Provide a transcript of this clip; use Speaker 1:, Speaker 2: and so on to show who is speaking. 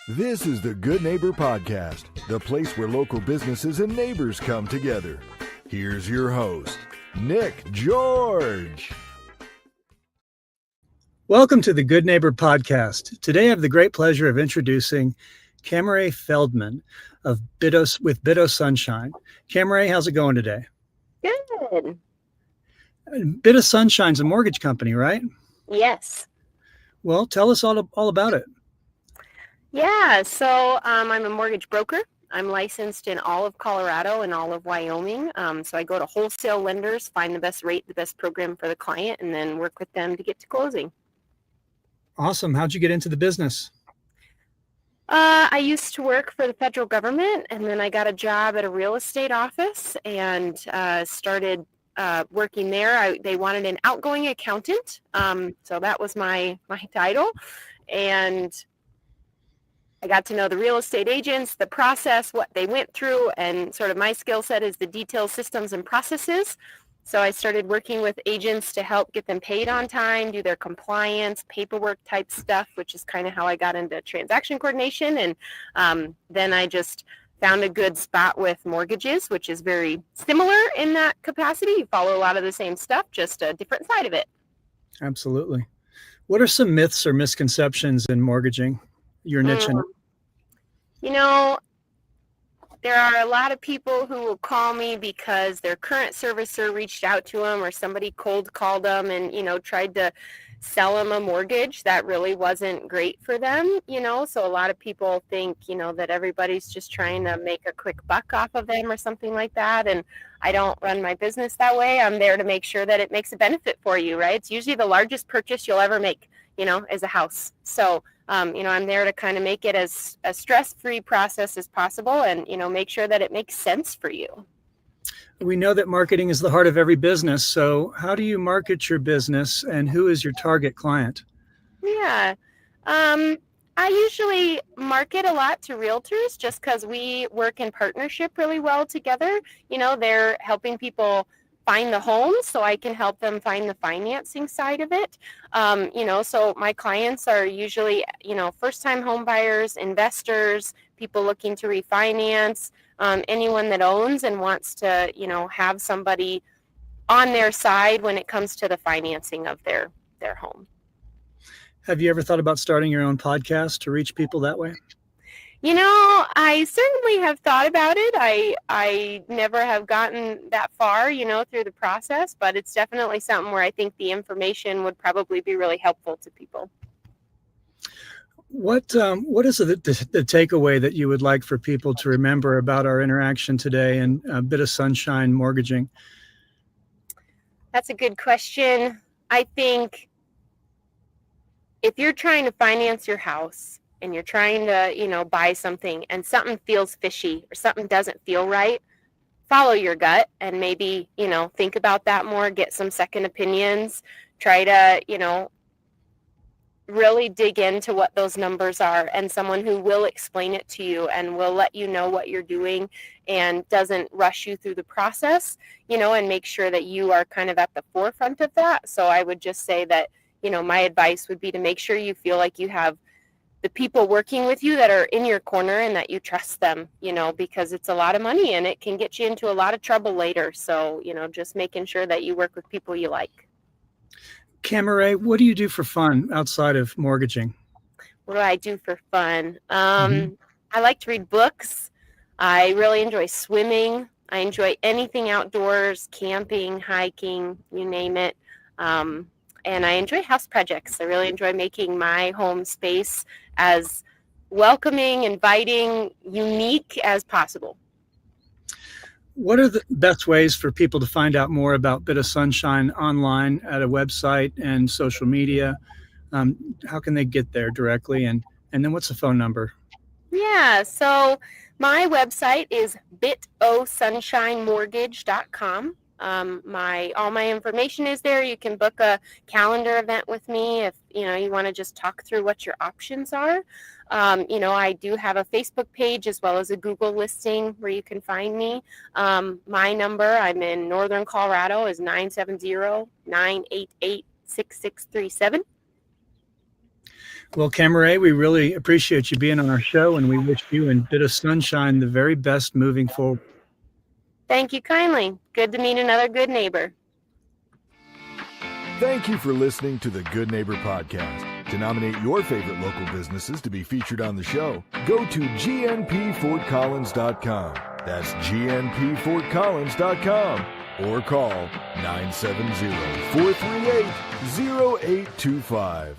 Speaker 1: This is the Good Neighbor Podcast, the place where local businesses and neighbors come together. Here's your host, Nick George.
Speaker 2: Welcome to the Good Neighbor Podcast. Today I have the great pleasure of introducing Camere Feldman of BitOSunshine. Camere, how's it going today?
Speaker 3: Good.
Speaker 2: BitOSunshine's a mortgage company, right?
Speaker 3: Yes.
Speaker 2: Well, tell us all about it.
Speaker 3: Yeah, so I'm a mortgage broker. I'm licensed in all of Colorado and all of Wyoming. So I go to wholesale lenders, find the best rate, the best program for the client, and then work with them to get to closing.
Speaker 2: Awesome. How'd you get into the business?
Speaker 3: I used to work for the federal government, and then I got a job at a real estate office and started working there. They wanted an outgoing accountant, so that was my title. And I got to know the real estate agents, the process, what they went through, and sort of my skill set is the detailed systems and processes. So I started working with agents to help get them paid on time, do their compliance, paperwork type stuff, which is kind of how I got into transaction coordination. And then I just found a good spot with mortgages, which is very similar in that capacity. You follow a lot of the same stuff, just a different side of it.
Speaker 2: Absolutely. What are some myths or misconceptions in mortgaging? Your niche.
Speaker 3: There are a lot of people who will call me because their current servicer reached out to them or somebody cold called them and, tried to sell them a mortgage that really wasn't great for them, So a lot of people think, that everybody's just trying to make a quick buck off of them or something like that. And I don't run my business that way. I'm there to make sure that it makes a benefit for you, right? It's usually the largest purchase you'll ever make, is a house. So I'm there to kind of make it as a stress-free process as possible and, make sure that it makes sense for you.
Speaker 2: We know that marketing is the heart of every business. So how do you market your business and who is your target client?
Speaker 3: Yeah. I usually market a lot to realtors just because we work in partnership really well together. They're helping people find the home so I can help them find the financing side of it. So my clients are usually, first-time home buyers, investors, people looking to refinance, anyone that owns and wants to, have somebody on their side when it comes to the financing of their home.
Speaker 2: Have you ever thought about starting your own podcast to reach people that way?
Speaker 3: I certainly have thought about it. I never have gotten that far, through the process, but it's definitely something where I think the information would probably be really helpful to people.
Speaker 2: What is the takeaway that you would like for people to remember about our interaction today and BitOSunshine mortgaging?
Speaker 3: That's a good question. I think if you're trying to finance your house, and you're trying to, buy something and something feels fishy or something doesn't feel right, follow your gut and maybe, think about that more, get some second opinions, try to, really dig into what those numbers are and someone who will explain it to you and will let you know what you're doing and doesn't rush you through the process, and make sure that you are kind of at the forefront of that. So I would just say that, my advice would be to make sure you feel like you have the people working with you that are in your corner and that you trust them, because it's a lot of money and it can get you into a lot of trouble later. So, just making sure that you work with people you like.
Speaker 2: Camere, what do you do for fun outside of mortgaging?
Speaker 3: What do I do for fun? I like to read books. I really enjoy swimming. I enjoy anything outdoors, camping, hiking, you name it. And I enjoy house projects. I really enjoy making my home space as welcoming, inviting, unique as possible.
Speaker 2: What are the best ways for people to find out more about BitOSunshine online at a website and social media? How can they get there directly? And then what's the phone number?
Speaker 3: Yeah, so my website is BitOSunshineMortgage.com. All my information is there. You can book a calendar event with me if you want to just talk through what your options are. I do have a Facebook page as well as a Google listing where you can find me. My number, I'm in Northern Colorado, is 970-988-6637.
Speaker 2: Well, Camaray, we really appreciate you being on our show, and we wish you and BitOSunshine the very best moving forward.
Speaker 3: Thank you kindly. Good to meet another good neighbor.
Speaker 1: Thank you for listening to the Good Neighbor Podcast. To nominate your favorite local businesses to be featured on the show, go to gnpfortcollins.com. That's gnpfortcollins.com. Or call 970-438-0825.